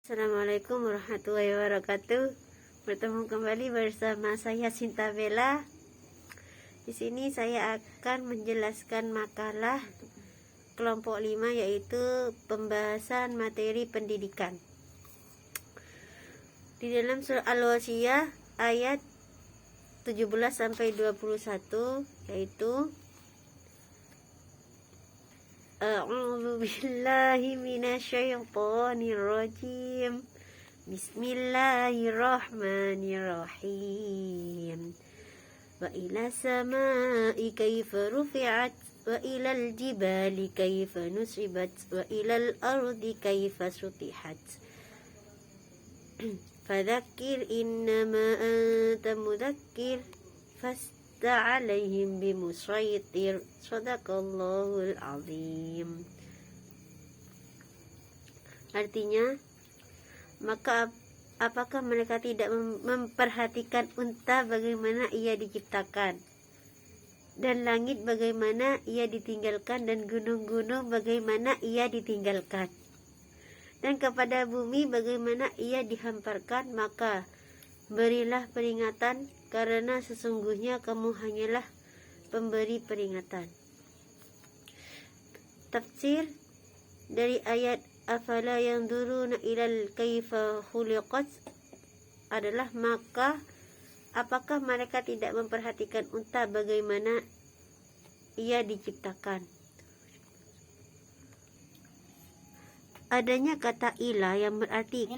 Assalamualaikum warahmatullahi wabarakatuh. Bertemu kembali bersama saya Sinta Bella. Di sini saya akan menjelaskan makalah kelompok 5, yaitu pembahasan materi pendidikan. Di dalam surah Al-Wasiyah ayat 17 sampai 21, yaitu A'udzu billahi minasyaitonir rajim. Bismillahirrahmanirrahim. Wa ila samai kaifa rufi'at wa ilal jibali kaifa nusibat wa ilal ardi kaifa sutihat. Fadzakir innama anta mudzakkir alaihim bimusaytir. Shadaqallahul azim. Artinya, maka apakah mereka tidak memperhatikan unta bagaimana ia diciptakan, dan langit bagaimana ia ditinggalkan, dan gunung-gunung bagaimana ia ditinggalkan, dan kepada bumi bagaimana ia dihamparkan? Maka berilah peringatan, karena sesungguhnya kamu hanyalah pemberi peringatan. Tafsir dari ayat afala yanzuruna ilal kaifa khuliqat adalah, maka apakah mereka tidak memperhatikan unta bagaimana ia diciptakan. Adanya kata ila yang berarti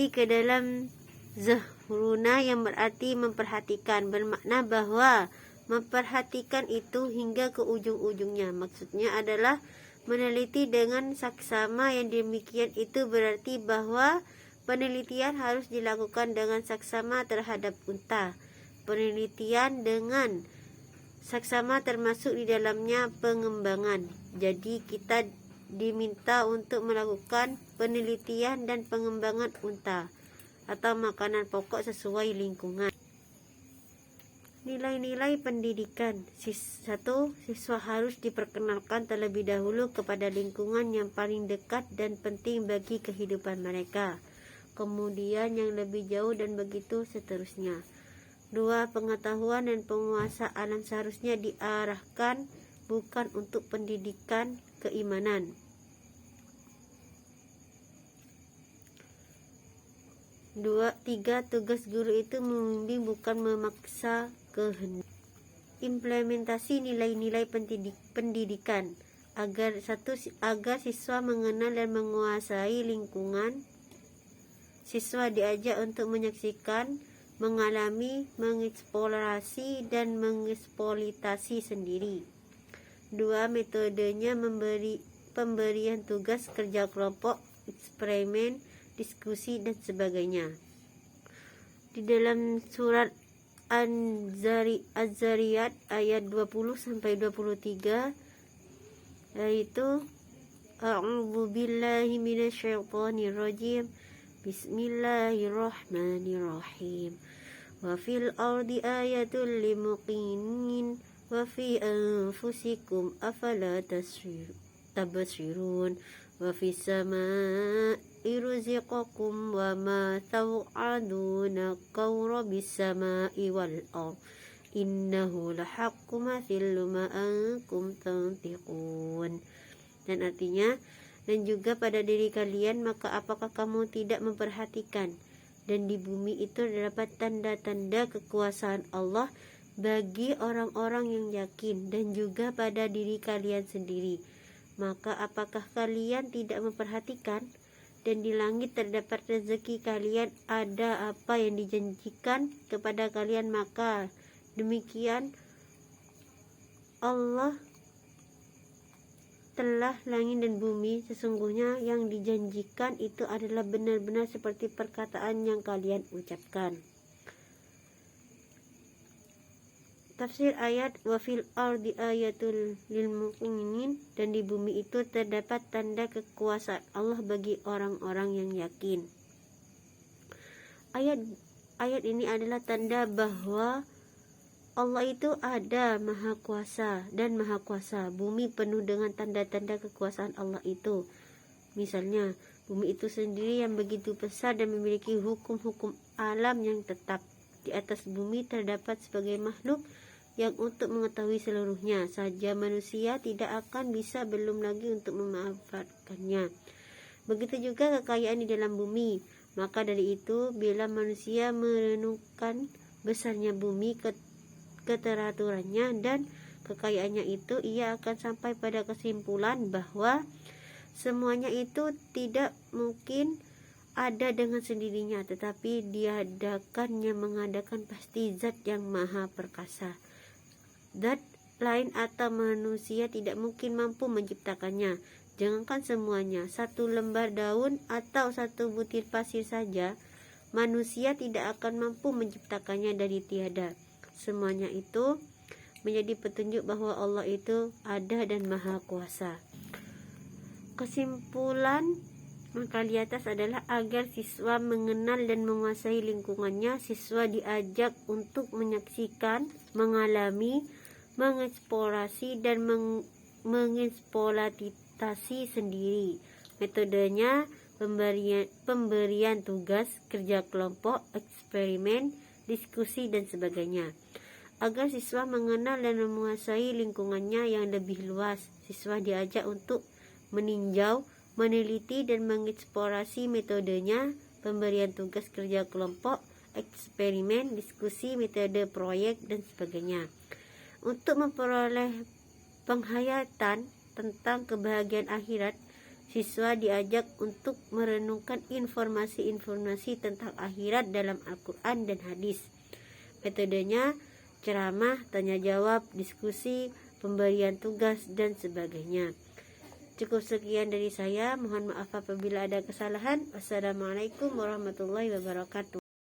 ke dalam zahruna yang berarti memperhatikan, bermakna bahwa memperhatikan itu hingga ke ujung-ujungnya. Maksudnya adalah meneliti dengan saksama. Yang demikian itu berarti bahwa penelitian harus dilakukan dengan saksama terhadap unta. Penelitian dengan saksama termasuk di dalamnya pengembangan. Jadi kita diminta untuk melakukan penelitian dan pengembangan unta atau makanan pokok sesuai lingkungan. Nilai-nilai pendidikan. 1. Siswa harus diperkenalkan terlebih dahulu kepada lingkungan yang paling dekat dan penting bagi kehidupan mereka, kemudian yang lebih jauh, dan begitu seterusnya. 2. Pengetahuan dan penguasaan alam seharusnya diarahkan bukan untuk pendidikan keimanan. 3. Tugas guru itu membimbing, bukan memaksa kehendak. Implementasi nilai-nilai pendidikan agar siswa mengenal dan menguasai lingkungan. Siswa diajak untuk menyaksikan, mengalami, mengeksplorasi, dan mengeksploitasi sendiri. 2. Metodenya pemberian tugas, kerja kelompok, eksperimen, diskusi, dan sebagainya. Di dalam surat Az-Zariyat ayat 20 sampai 23, yaitu A'udzu billahi minasyaitonir rajim. Bismillahirrahmanirrahim. Wa fil ardi ayatul limuqinin wa fi anfusikum afala tabsirun. Wa fis samaa'i rizqakum wa ma taw'aduna qawrabis samaa'i wal ardh innahu lahaqqu mathillu ma ankum tantiqun. Dan artinya, dan juga pada diri kalian, maka apakah kamu tidak memperhatikan, dan di bumi itu terdapat tanda-tanda kekuasaan Allah bagi orang-orang yang yakin, dan juga pada diri kalian sendiri. Maka apakah kalian tidak memperhatikan, dan di langit terdapat rezeki kalian, ada apa yang dijanjikan kepada kalian, maka demikian Allah telah langit dan bumi, sesungguhnya yang dijanjikan itu adalah benar-benar seperti perkataan yang kalian ucapkan. Tafsir ayat wa fil ardi ayatul lil muqinin, dan di bumi itu terdapat tanda kekuasaan Allah bagi orang-orang yang yakin. Ayat ini adalah tanda bahwa Allah itu ada, maha kuasa dan maha kuasa. Bumi penuh dengan tanda-tanda kekuasaan Allah itu. Misalnya, bumi itu sendiri yang begitu besar dan memiliki hukum-hukum alam yang tetap. Di atas bumi terdapat sebagai makhluk yang untuk mengetahui seluruhnya saja manusia tidak akan bisa, belum lagi untuk memanfaatkannya. Begitu juga kekayaan di dalam bumi. Maka dari itu, bila manusia merenungkan besarnya bumi, keteraturannya dan kekayaannya itu, ia akan sampai pada kesimpulan bahwa semuanya itu tidak mungkin ada dengan sendirinya, tetapi mengadakan pasti zat yang maha perkasa. Zat lain atau manusia tidak mungkin mampu menciptakannya. Jangankan semuanya, satu lembar daun atau satu butir pasir saja, manusia tidak akan mampu menciptakannya dari tiada. Semuanya itu menjadi petunjuk bahwa Allah itu ada dan maha kuasa. Kesimpulan maka di atas adalah agar siswa mengenal dan menguasai lingkungannya. Siswa diajak untuk menyaksikan, mengalami, mengeksplorasi dan mengeksploitasi sendiri. Metodenya pemberian tugas, kerja kelompok, eksperimen, diskusi dan sebagainya. Agar siswa mengenal dan menguasai lingkungannya yang lebih luas, siswa diajak untuk meninjau, meneliti dan mengeksplorasi. Metodenya pemberian tugas, kerja kelompok, eksperimen, diskusi, metode proyek dan sebagainya. Untuk memperoleh penghayatan tentang kebahagiaan akhirat, siswa diajak untuk merenungkan informasi-informasi tentang akhirat dalam Al-Quran dan hadis. Metodenya ceramah, tanya jawab, diskusi, pemberian tugas dan sebagainya. Cukup sekian dari saya. Mohon maaf apabila ada kesalahan. Wassalamualaikum warahmatullahi wabarakatuh.